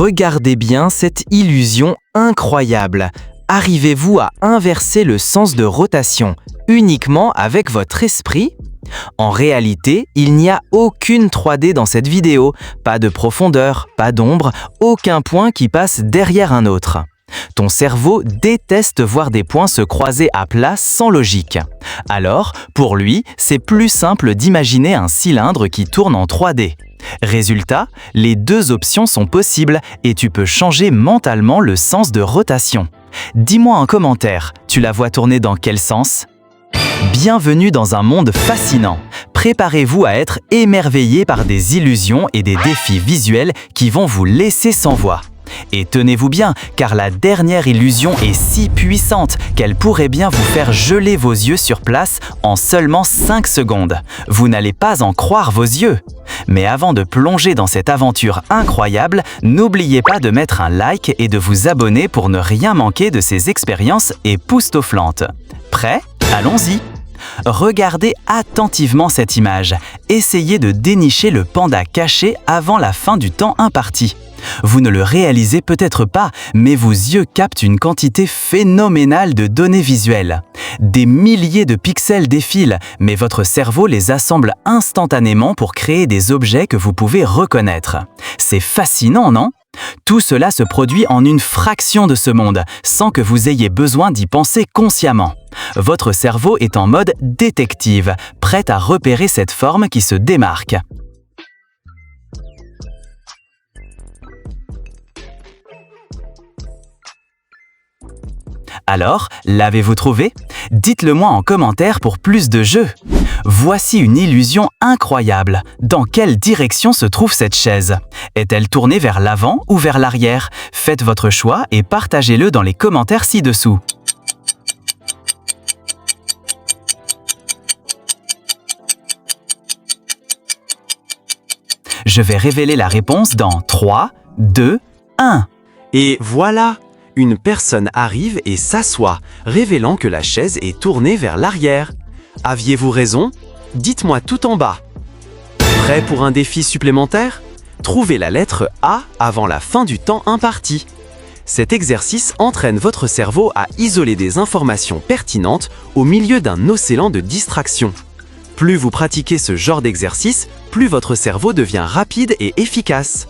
Regardez bien cette illusion incroyable. Arrivez-vous à inverser le sens de rotation uniquement avec votre esprit? En réalité, il n'y a aucune 3D dans cette vidéo, pas de profondeur, pas d'ombre, aucun point qui passe derrière un autre. Ton cerveau déteste voir des points se croiser à plat sans logique. Alors, pour lui, c'est plus simple d'imaginer un cylindre qui tourne en 3D. Résultat, les deux options sont possibles et tu peux changer mentalement le sens de rotation. Dis-moi en commentaire, tu la vois tourner dans quel sens? Bienvenue dans un monde fascinant. Préparez-vous à être émerveillé par des illusions et des défis visuels qui vont vous laisser sans voix. Et tenez-vous bien, car la dernière illusion est si puissante qu'elle pourrait bien vous faire geler vos yeux sur place en seulement 5 secondes. Vous n'allez pas en croire vos yeux. Mais avant de plonger dans cette aventure incroyable, n'oubliez pas de mettre un like et de vous abonner pour ne rien manquer de ces expériences époustouflantes. Prêt? Allons-y! Regardez attentivement cette image. Essayez de dénicher le panda caché avant la fin du temps imparti. Vous ne le réalisez peut-être pas, mais vos yeux captent une quantité phénoménale de données visuelles. Des milliers de pixels défilent, mais votre cerveau les assemble instantanément pour créer des objets que vous pouvez reconnaître. C'est fascinant, non? Tout cela se produit en une fraction de seconde, sans que vous ayez besoin d'y penser consciemment. Votre cerveau est en mode détective, prêt à repérer cette forme qui se démarque. Alors, l'avez-vous trouvé? Dites-le moi en commentaire pour plus de jeux. Voici une illusion incroyable. Dans quelle direction se trouve cette chaise? Est-elle tournée vers l'avant ou vers l'arrière? Faites votre choix et partagez-le dans les commentaires ci-dessous. Je vais révéler la réponse dans 3, 2, 1. Et voilà! Une personne arrive et s'assoit, révélant que la chaise est tournée vers l'arrière. Aviez-vous raison? Dites-moi tout en bas. Prêt pour un défi supplémentaire? Trouvez la lettre A avant la fin du temps imparti. Cet exercice entraîne votre cerveau à isoler des informations pertinentes au milieu d'un océan de distractions. Plus vous pratiquez ce genre d'exercice, plus votre cerveau devient rapide et efficace.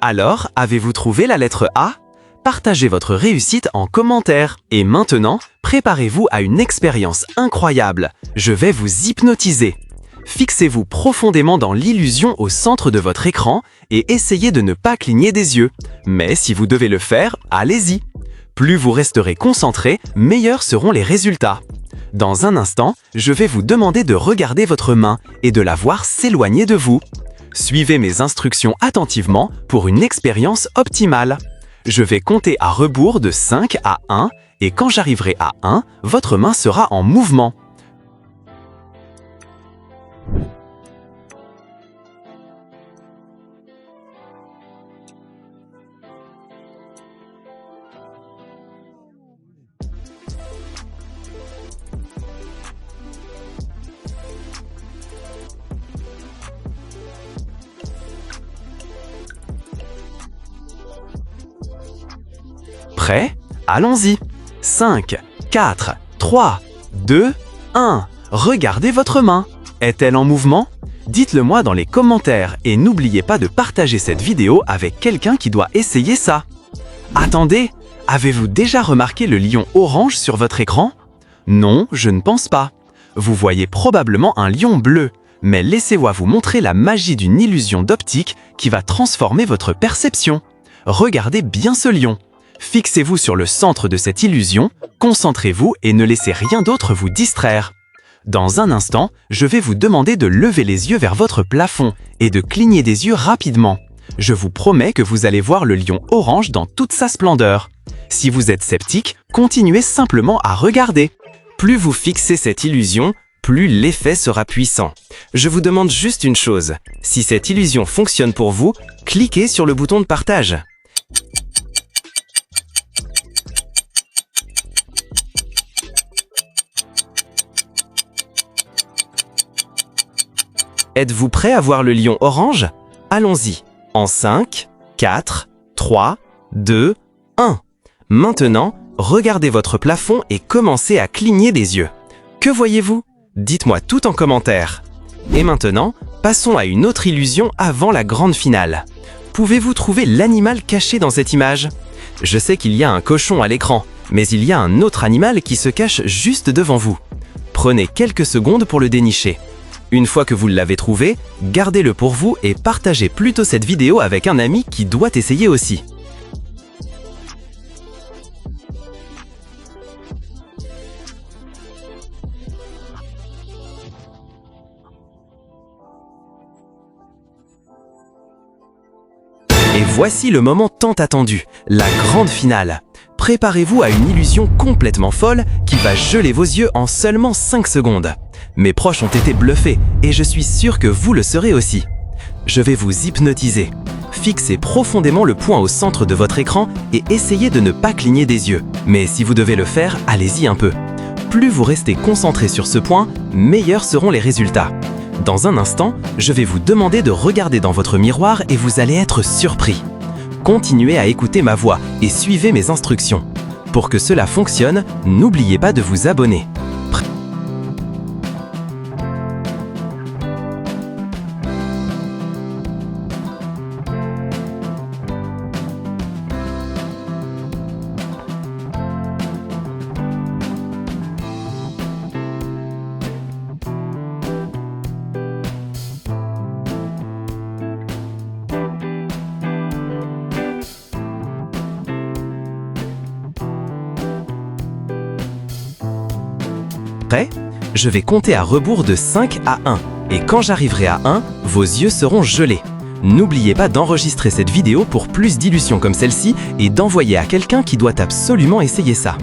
Alors, avez-vous trouvé la lettre A? Partagez votre réussite en commentaire. Et maintenant, préparez-vous à une expérience incroyable. Je vais vous hypnotiser. Fixez-vous profondément dans l'illusion au centre de votre écran et essayez de ne pas cligner des yeux. Mais si vous devez le faire, allez-y. Plus vous resterez concentré, meilleurs seront les résultats. Dans un instant, je vais vous demander de regarder votre main et de la voir s'éloigner de vous. Suivez mes instructions attentivement pour une expérience optimale. Je vais compter à rebours de 5 à 1 et quand j'arriverai à 1, votre main sera en mouvement. Prêt? Allons-y! 5, 4, 3, 2, 1. Regardez votre main. Est-elle en mouvement? Dites-le moi dans les commentaires et n'oubliez pas de partager cette vidéo avec quelqu'un qui doit essayer ça. Attendez, avez-vous déjà remarqué le lion orange sur votre écran? Non, je ne pense pas. Vous voyez probablement un lion bleu, mais laissez-moi vous montrer la magie d'une illusion d'optique qui va transformer votre perception. Regardez bien ce lion. Fixez-vous sur le centre de cette illusion, concentrez-vous et ne laissez rien d'autre vous distraire. Dans un instant, je vais vous demander de lever les yeux vers votre plafond et de cligner des yeux rapidement. Je vous promets que vous allez voir le lion orange dans toute sa splendeur. Si vous êtes sceptique, continuez simplement à regarder. Plus vous fixez cette illusion, plus l'effet sera puissant. Je vous demande juste une chose. Si cette illusion fonctionne pour vous, cliquez sur le bouton de partage. Êtes-vous prêt à voir le lion orange? Allons-y. En 5, 4, 3, 2, 1. Maintenant, regardez votre plafond et commencez à cligner des yeux. Que voyez-vous? Dites-moi tout en commentaire. Et maintenant, passons à une autre illusion avant la grande finale. Pouvez-vous trouver l'animal caché dans cette image? Je sais qu'il y a un cochon à l'écran, mais il y a un autre animal qui se cache juste devant vous. Prenez quelques secondes pour le dénicher. Une fois que vous l'avez trouvé, gardez-le pour vous et partagez plutôt cette vidéo avec un ami qui doit essayer aussi. Et voici le moment tant attendu, la grande finale. Préparez-vous à une illusion complètement folle qui va geler vos yeux en seulement 5 secondes. Mes proches ont été bluffés et je suis sûr que vous le serez aussi. Je vais vous hypnotiser. Fixez profondément le poing au centre de votre écran et essayez de ne pas cligner des yeux. Mais si vous devez le faire, allez-y un peu. Plus vous restez concentré sur ce point, meilleurs seront les résultats. Dans un instant, je vais vous demander de regarder dans votre miroir et vous allez être surpris. Continuez à écouter ma voix et suivez mes instructions. Pour que cela fonctionne, n'oubliez pas de vous abonner. Prêt? Je vais compter à rebours de 5 à 1. Et quand j'arriverai à 1, vos yeux seront gelés. N'oubliez pas d'enregistrer cette vidéo pour plus d'illusions comme celle-ci et d'envoyer à quelqu'un qui doit absolument essayer ça.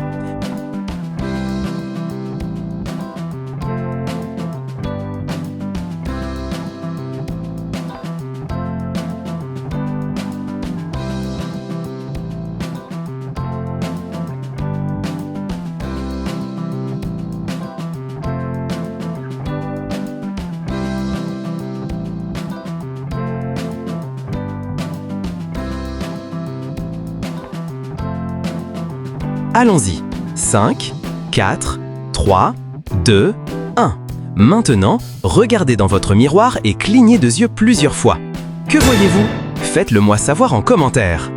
Allons-y. 5, 4, 3, 2, 1. Maintenant, regardez dans votre miroir et clignez des yeux plusieurs fois. Que voyez-vous? Faites-le moi savoir en commentaire.